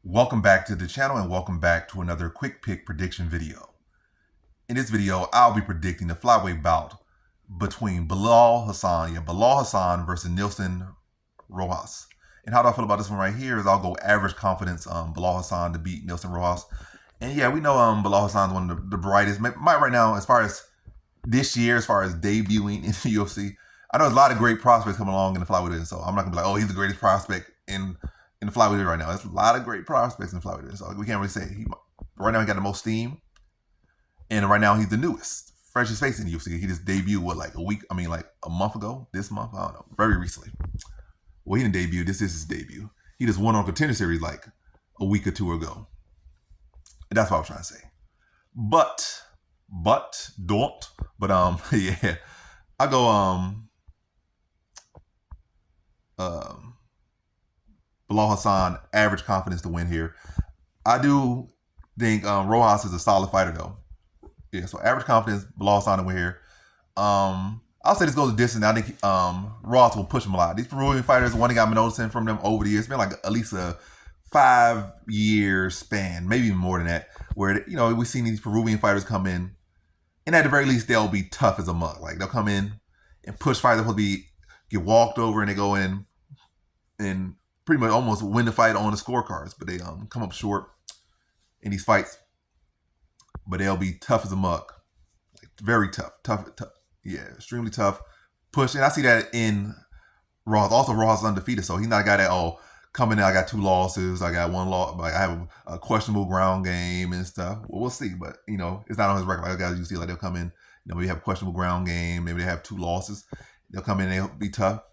Welcome back to the channel and welcome back to another quick pick prediction video. In this video, I'll be predicting the flyweight bout between Bilal Hasan versus Nilson Rojas. And how do I feel about this one right here is I'll go average confidence Bilal Hasan to beat Nilson Rojas. And yeah, we know Bilal Hasan is one of the brightest. Might right now, as far as this year, as far as debuting in the UFC, I know there's a lot of great prospects coming along in the flyweight division, so I'm not gonna be like, oh, he's the greatest prospect in the flyweight division right now. There's a lot of great prospects in the flyweight division, so we can't really say right now he got the most steam, and right now he's the newest, freshest face in the UFC. He just debuted like a month ago, this month, I don't know, very recently. Well, he didn't debut. This is his debut. He just won on Contender Series like a week or two ago, and that's what I was trying to say. But yeah, I go Bilal Hasan, average confidence to win here. I do think Rojas is a solid fighter though. Yeah, so average confidence, Bilal Hasan to win here. I'll say this goes a distance. I think Rojas will push him a lot. These Peruvian fighters, one thing I've been noticing from them over the years, it's been like at least a 5-year span, maybe even more than that, where we've seen these Peruvian fighters come in, and at the very least they'll be tough as a mug. Like they'll come in and push fighters will get walked over, and they go in and pretty much almost win the fight on the scorecards, but they come up short in these fights. But they'll be tough as a mug, like very tough, yeah, extremely tough. Push, and I see that in Rojas. Also, Rojas is undefeated, so he's not a guy that coming in. I got 2 losses. I got 1 loss. Like I have a questionable ground game and stuff. Well, we'll see, but it's not on his record. Like guys, you see, like they'll come in. Maybe have a questionable ground game. Maybe they have 2 losses. They'll come in. They'll be tough.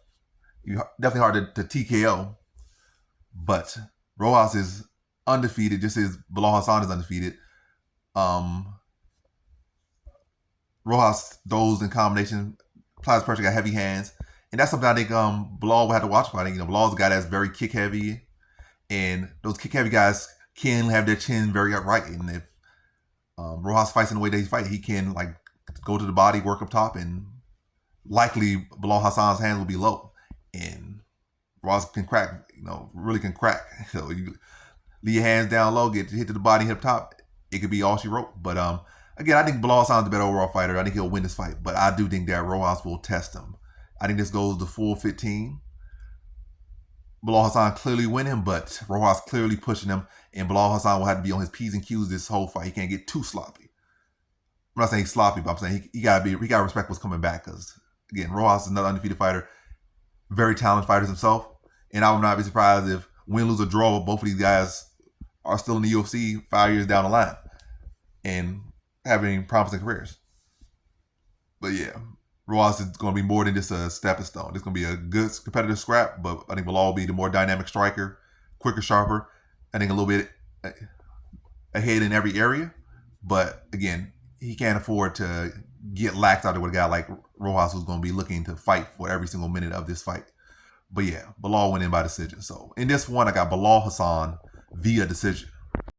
Definitely hard to TKO. But Rojas is undefeated, just as Bilal Hasan is undefeated. Rojas throws in combination, applies pressure, got heavy hands. And that's something I think Bilal will have to watch for. I think Bilal's a guy that's very kick heavy. And those kick heavy guys can have their chin very upright. And if Rojas fights in the way that he's fighting, he can like go to the body, work up top, and likely Bilal Hasan's hands will be low. And Rojas can crack, really can crack. So you leave your hands down low, get hit to the body, hit up top, it could be all she wrote. But again, I think Bilal Hasan's the better overall fighter. I think he'll win this fight. But I do think that Rojas will test him. I think this goes to full 15. Bilal Hasan clearly winning, but Rojas clearly pushing him. And Bilal Hasan will have to be on his P's and Q's this whole fight. He can't get too sloppy. I'm not saying he's sloppy, but I'm saying he gotta respect what's coming back. Because again, Rojas is another undefeated fighter. Very talented fighters himself. And I would not be surprised if win, lose, or draw, both of these guys are still in the UFC 5 years down the line and having promising careers. But yeah, Rojas is going to be more than just a stepping stone. It's going to be a good competitive scrap, but I think Bilal will be the more dynamic striker, quicker, sharper. I think a little bit ahead in every area. But again, he can't afford to get lax out there with a guy like Rojas who's going to be looking to fight for every single minute of this fight. But yeah, Bilal went in by decision. So in this one, I got Bilal Hasan via decision.